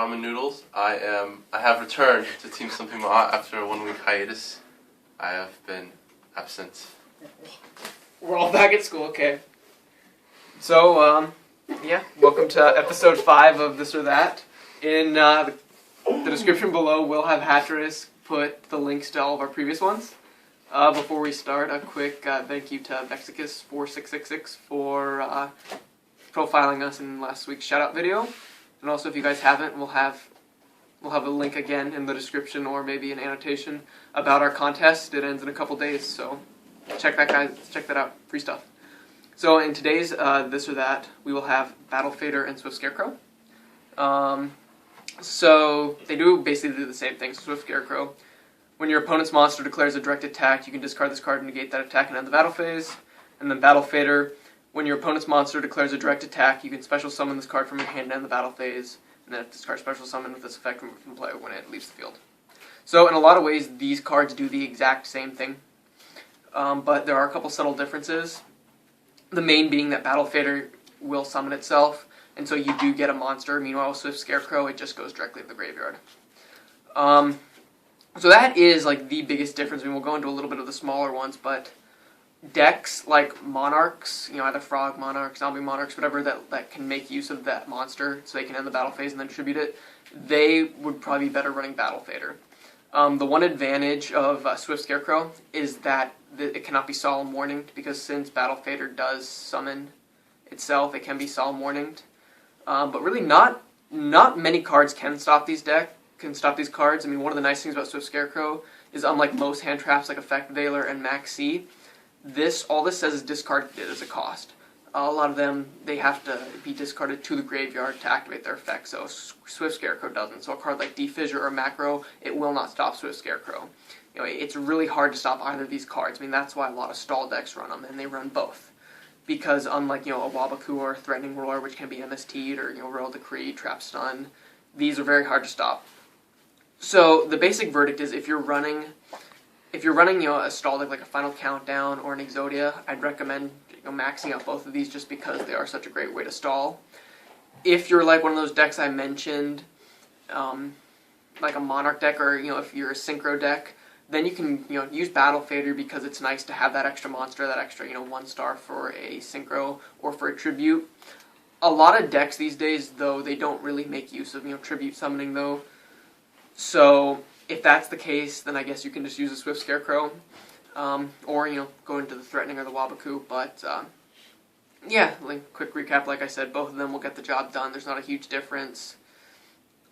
Ramen Noodles. I have returned to Team Something Ma after a 1-week hiatus. I have been absent. We're all back at school, okay. So, yeah, welcome to episode 5 of This or That. In the description below, we'll have Hatteras put the links to all of our previous ones. Before we start, a quick thank you to Vexicus4666 for profiling us in last week's shout-out video. And also, if you guys haven't, we'll have a link again in the description or maybe an annotation about our contest. It ends in a couple days, so check that, guys. Check that out. Free stuff. So in today's This or That, we will have Battle Fader and Swift Scarecrow. So they basically do the same thing. So Swift Scarecrow, when your opponent's monster declares a direct attack, you can discard this card and negate that attack and end the battle phase. And then Battle Fader, when your opponent's monster declares a direct attack, you can special summon this card from your hand and end the battle phase. And then discard special summon with this effect removed from play when it leaves the field. So in a lot of ways, these cards do the exact same thing. But there are a couple subtle differences. The main being that Battle Fader will summon itself, and so you do get a monster. Meanwhile, with Swift Scarecrow, it just goes directly to the graveyard. So that is like the biggest difference. I mean, we'll go into a little bit of the smaller ones, but decks like Monarchs, either Frog Monarchs, Zombie Monarchs, whatever that can make use of that monster so they can end the battle phase and then tribute it, they would probably be better running Battle Fader. The one advantage of Swift Scarecrow is that it cannot be Solemn Warninged, because since Battle Fader does summon itself, it can be Solemn Warninged. But really not many cards can stop these cards. I mean, one of the nice things about Swift Scarecrow is, unlike most hand traps like Effect Veiler and Max C, all this says is discarded as a cost. A lot of them, they have to be discarded to the graveyard to activate their effect, so Swift Scarecrow doesn't. So a card like Defissure or Macro, it will not stop Swift Scarecrow. It's really hard to stop either of these cards. I mean, that's why a lot of stall decks run them, and they run both. Because unlike, a Wabaku or Threatening Roar, which can be MST'd, or, Royal Decree, Trap Stun, these are very hard to stop. So the basic verdict is, if you're running a stall deck like a Final Countdown or an Exodia, I'd recommend maxing out both of these just because they are such a great way to stall. If you're like one of those decks I mentioned, like a Monarch deck, or if you're a Synchro deck, then you can use Battle Fader because it's nice to have that extra monster, that extra 1-star for a Synchro or for a Tribute. A lot of decks these days, though, they don't really make use of Tribute summoning though. So if that's the case, then I guess you can just use a Swift Scarecrow, or go into the Threatening or the Wabaku. But yeah, quick recap. Like I said, both of them will get the job done. There's not a huge difference.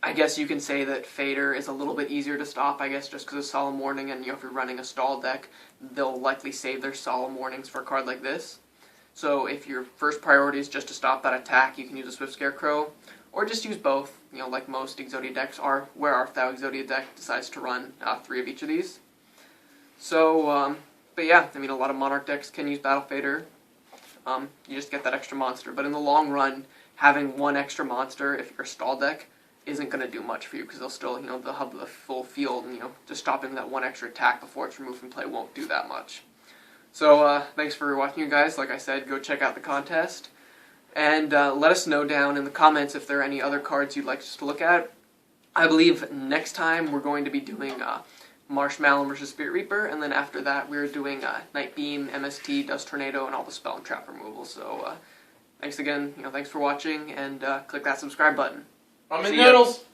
I guess you can say that Fader is a little bit easier to stop, I guess, just because of Solemn Warning, and if you're running a stall deck, they'll likely save their Solemn Warnings for a card like this. So if your first priority is just to stop that attack, you can use a Swift Scarecrow, or just use both, like most Exodia decks are, where our Thou Exodia deck decides to run 3 of each of these. So, but yeah, I mean, a lot of Monarch decks can use Battle Fader. You just get that extra monster, but in the long run, having one extra monster, if you're a stall deck, isn't going to do much for you, because they'll still, they'll have the full field, and, just stopping that one extra attack before it's removed from play won't do that much. So, thanks for watching, you guys. Like I said, go check out the contest, and let us know down in the comments if there are any other cards you'd like us to look at. I believe next time we're going to be doing Marshmallow versus Spirit Reaper, and then after that we're doing Night Beam, MST, Dust Tornado, and all the spell and trap removal. So, thanks again, thanks for watching, and click that subscribe button. Ramen Noodles!